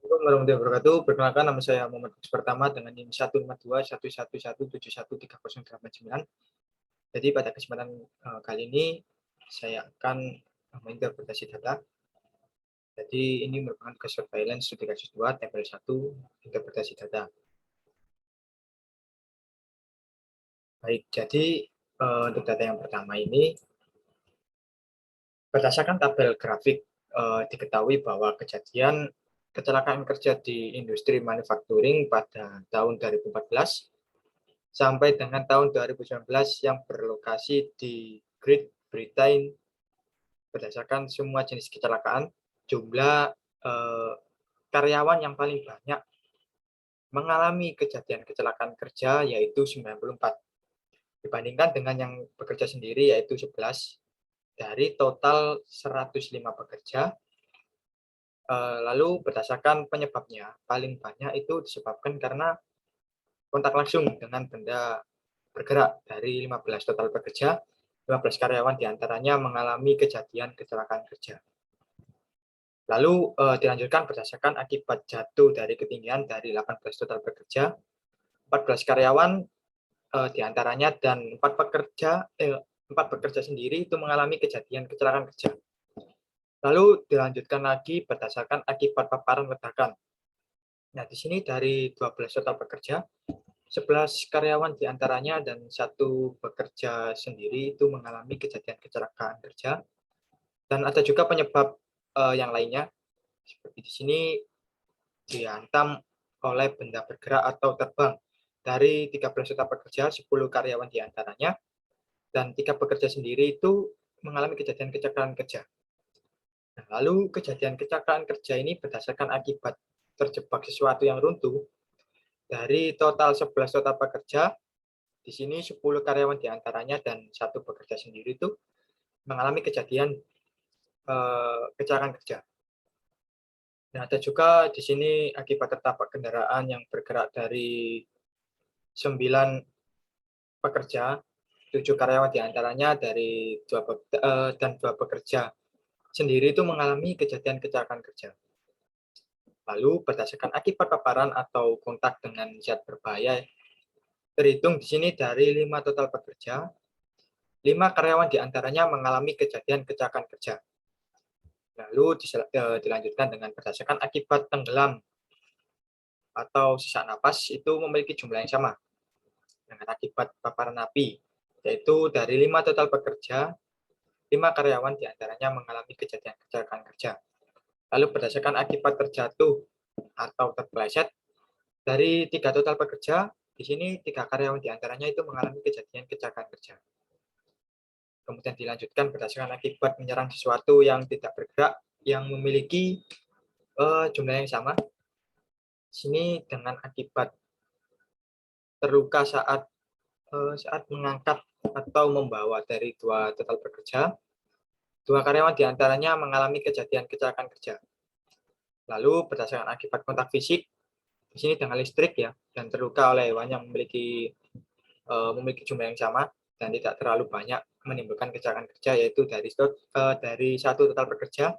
Assalamualaikum warahmatullahi wabarakatuh. Perkenalkan, nama saya Muhammad Agus Pertama dengan NIM 1521117130889. Jadi pada kesempatan kali ini saya akan menginterpretasi data. Jadi ini merupakan tugas surveillance studi kasus 2 tabel 1 interpretasi data. Baik, jadi untuk data yang pertama ini berdasarkan tabel grafik diketahui bahwa kejadian kecelakaan kerja di industri manufacturing pada tahun 2014 sampai dengan tahun 2019 yang berlokasi di Great Britain berdasarkan semua jenis kecelakaan, jumlah karyawan yang paling banyak mengalami kejadian kecelakaan kerja yaitu 94 dibandingkan dengan yang bekerja sendiri yaitu 11 dari total 105 pekerja. Lalu berdasarkan penyebabnya, paling banyak itu disebabkan karena kontak langsung dengan benda bergerak dari 15 total pekerja, 15 karyawan diantaranya mengalami kejadian kecelakaan kerja. Lalu dilanjutkan berdasarkan akibat jatuh dari ketinggian dari 18 total pekerja, 14 karyawan diantaranya dan 4 pekerja sendiri itu mengalami kejadian kecelakaan kerja. Lalu dilanjutkan lagi berdasarkan akibat paparan ledakan. Nah, di sini dari 12 total pekerja, 11 karyawan diantaranya dan 1 pekerja sendiri itu mengalami kejadian kecelakaan kerja. Dan ada juga penyebab yang lainnya, seperti di sini dihantam oleh benda bergerak atau terbang. Dari 13 total pekerja, 10 karyawan diantaranya, dan 3 pekerja sendiri itu mengalami kejadian kecelakaan kerja. Nah, lalu kejadian kecelakaan kerja ini berdasarkan akibat terjebak sesuatu yang runtuh. Dari total 11 total pekerja, di sini 10 karyawan diantaranya dan 1 pekerja sendiri itu mengalami kejadian kecelakaan kerja. Nah, ada juga di sini akibat tertabrak kendaraan yang bergerak dari 9 pekerja, 7 karyawan diantaranya dari 2 pekerja sendiri itu mengalami kejadian kecelakaan kerja. Lalu berdasarkan akibat paparan atau kontak dengan zat berbahaya, terhitung di sini dari 5 total pekerja, 5 karyawan diantaranya mengalami kejadian kecelakaan kerja. Lalu dilanjutkan dengan berdasarkan akibat tenggelam atau sesak napas itu memiliki jumlah yang sama dengan akibat paparan api, yaitu dari 5 total pekerja, 5 karyawan diantaranya mengalami kejadian kecelakaan kerja. Lalu berdasarkan akibat terjatuh atau terpeleset, dari 3 total pekerja, di sini 3 karyawan diantaranya itu mengalami kejadian kecelakaan kerja. Kemudian dilanjutkan berdasarkan akibat menyerang sesuatu yang tidak bergerak, yang memiliki jumlah yang sama. Sini dengan akibat terluka saat mengangkat atau membawa dari 2 total pekerja, 2 karyawan diantaranya mengalami kejadian kecelakaan kerja. Lalu berdasarkan akibat kontak fisik, di sini dengan listrik ya, dan terluka oleh hewan yang memiliki jumlah yang sama dan tidak terlalu banyak menimbulkan kecelakaan kerja, yaitu dari 1 total pekerja,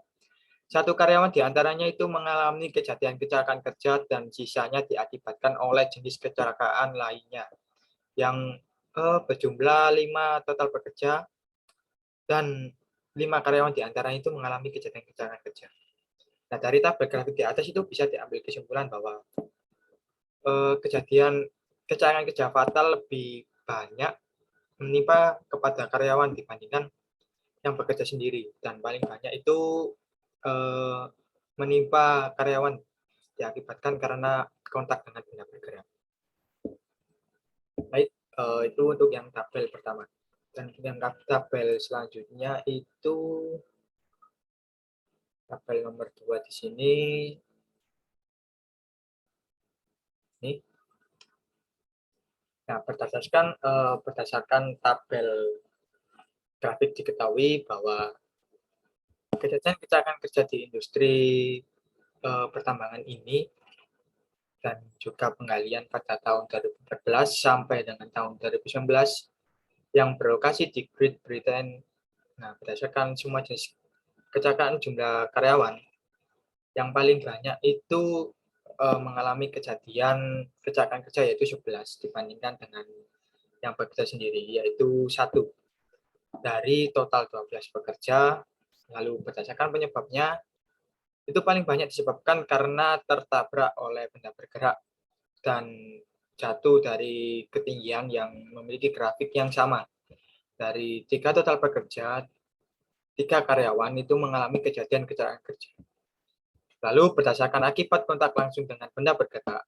1 karyawan diantaranya itu mengalami kejadian kecelakaan kerja dan sisanya diakibatkan oleh jenis kecelakaan lainnya yang berjumlah 5 total pekerja dan 5 karyawan diantaranya itu mengalami kejadian kecelakaan kerja. Nah, dari tabel grafik di atas itu bisa diambil kesimpulan bahwa kejadian kecelakaan kerja fatal lebih banyak menimpa kepada karyawan dibandingkan yang bekerja sendiri, dan paling banyak itu menimpa karyawan diakibatkan karena kontak dengan benda bergerak. Baik, itu untuk yang tabel pertama. Dan yang tabel selanjutnya itu tabel nomor 2 di sini. Ini. Nah, berdasarkan tabel grafik diketahui bahwa kejadian kecelakaan kerja di industri pertambangan ini dan juga penggalian pada tahun 2014 sampai dengan tahun 2019 yang berlokasi di Great Britain. Nah, berdasarkan semua jenis kecelakaan jumlah karyawan, yang paling banyak itu mengalami kejadian kecelakaan kerja yaitu 11 dibandingkan dengan yang bekerja sendiri, yaitu 1 dari total 12 pekerja. Lalu berdasarkan penyebabnya, itu paling banyak disebabkan karena tertabrak oleh benda bergerak dan jatuh dari ketinggian yang memiliki grafik yang sama. Dari 3 total pekerja, 3 karyawan itu mengalami kejadian kecelakaan kerja. Lalu berdasarkan akibat kontak langsung dengan benda bergerak,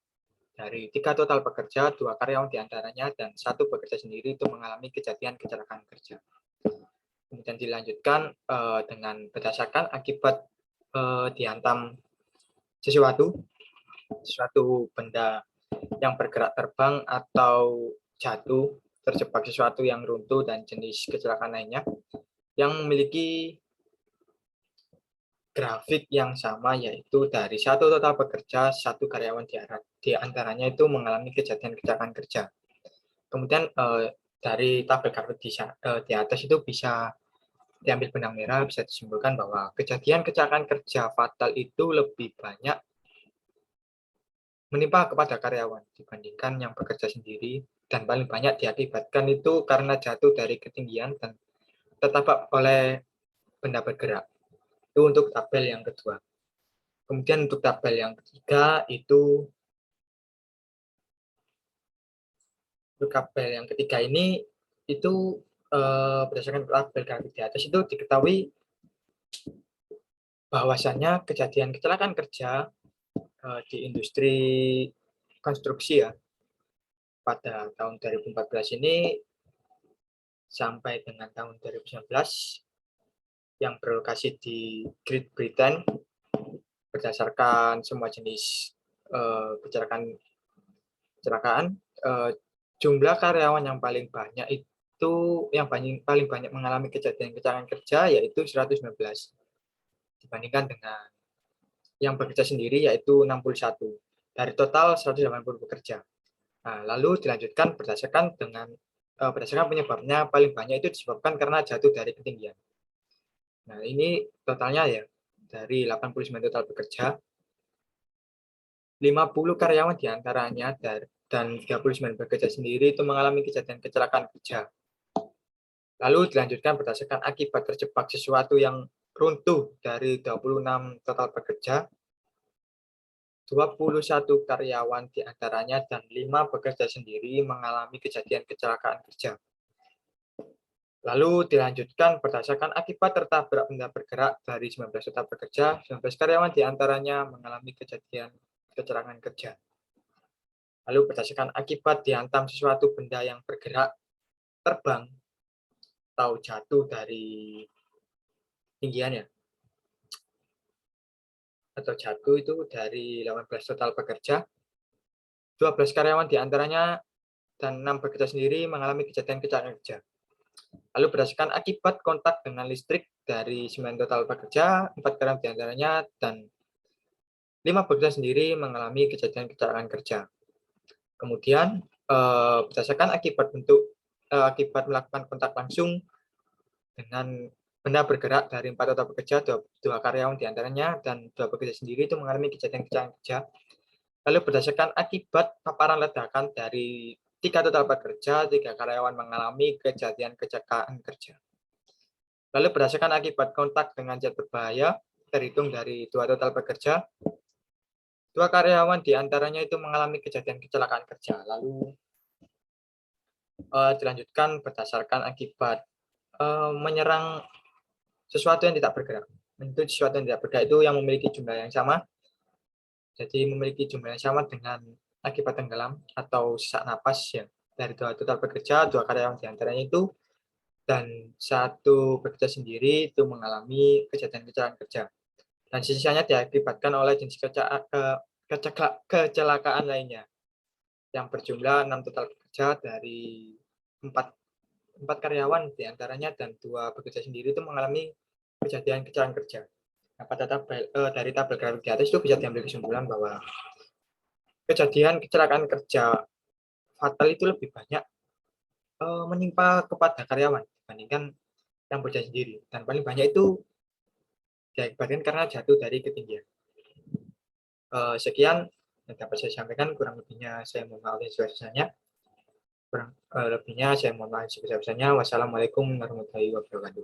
dari 3 total pekerja, 2 karyawan diantaranya dan 1 pekerja sendiri itu mengalami kejadian kecelakaan kerja. Kemudian dilanjutkan dengan berdasarkan akibat dihantam sesuatu benda yang bergerak terbang atau jatuh, terjebak sesuatu yang runtuh dan jenis kecelakaan lainnya yang memiliki grafik yang sama, yaitu dari 1 total pekerja, 1 karyawan di antaranya itu mengalami kejadian kecelakaan kerja. Kemudian dari tabel grafik di atas itu bisa diambil benang merah, bisa disimpulkan bahwa kejadian kecelakaan kerja fatal itu lebih banyak menimpa kepada karyawan dibandingkan yang bekerja sendiri, dan paling banyak diakibatkan itu karena jatuh dari ketinggian dan tertabrak oleh benda bergerak. Itu untuk tabel yang kedua. Kemudian untuk tabel yang ketiga itu, untuk tabel yang ketiga ini itu berdasarkan tabel grafik di atas itu diketahui bahwasannya kejadian kecelakaan kerja di industri konstruksi ya pada tahun 2014 ini sampai dengan tahun 2019 yang berlokasi di Great Britain, berdasarkan semua jenis kecelakaan, jumlah karyawan yang paling banyak itu paling banyak mengalami kejadian kecelakaan kerja yaitu 119 dibandingkan dengan yang bekerja sendiri yaitu 61 dari total 180 pekerja. Nah, lalu dilanjutkan berdasarkan penyebabnya paling banyak itu disebabkan karena jatuh dari ketinggian. Nah, ini totalnya ya dari 89 total pekerja, 50 karyawan diantaranya dan 39 pekerja sendiri itu mengalami kejadian kecelakaan kerja. Lalu dilanjutkan berdasarkan akibat terjebak sesuatu yang runtuh dari 26 total pekerja, 21 karyawan diantaranya dan 5 pekerja sendiri mengalami kejadian kecelakaan kerja. Lalu dilanjutkan berdasarkan akibat tertabrak benda bergerak dari 19 total pekerja, 19 karyawan diantaranya mengalami kejadian kecelakaan kerja. Lalu berdasarkan akibat dihantam sesuatu benda yang bergerak, terbang, atau jatuh dari tinggiannya, atau jatuh itu dari 18 total pekerja, 12 karyawan diantaranya dan 6 pekerja sendiri mengalami kejadian kecelakaan kerja. Lalu berdasarkan akibat kontak dengan listrik dari 9 total pekerja, 4 karyawan diantaranya dan 5 pekerja sendiri mengalami kejadian kecelakaan kerja. Kemudian berdasarkan akibat melakukan kontak langsung dengan benda bergerak dari 4 total pekerja, 2 karyawan diantaranya dan 2 pekerja sendiri itu mengalami kejadian kecelakaan kerja. Lalu berdasarkan akibat paparan ledakan dari 3 total pekerja, 3 karyawan mengalami kejadian kecelakaan kerja. Lalu berdasarkan akibat kontak dengan zat berbahaya, terhitung dari 2 total pekerja, 2 karyawan diantaranya itu mengalami kejadian kecelakaan kerja. Lalu dilanjutkan berdasarkan akibat menyerang sesuatu yang tidak bergerak. Itu sesuatu yang tidak bergerak itu yang memiliki jumlah yang sama. Jadi memiliki jumlah yang sama dengan akibat tenggelam atau sesak napas ya. Dari 2 total pekerja, 2 karyawan diantaranya itu dan 1 pekerja sendiri itu mengalami kejadian kecelakaan kerja. Dan sisanya diakibatkan oleh jenis kecelakaan lainnya yang berjumlah 6 total pekerja dari 4 karyawan diantaranya dan 2 pekerja sendiri itu mengalami kejadian kecelakaan kerja. Nah, dari tabel grafik di atas itu bisa diambil kesimpulan bahwa kejadian kecelakaan kerja fatal itu lebih banyak menimpa kepada karyawan dibandingkan yang bekerja sendiri, dan paling banyak itu diakibatkan karena jatuh dari ketinggian. Sekian yang dapat saya sampaikan. Kurang lebihnya saya mohon maaf sebesar-besarnya. Kurang lebihnya saya mohon maaf sebesar-besarnya. Wassalamualaikum warahmatullahi wabarakatuh.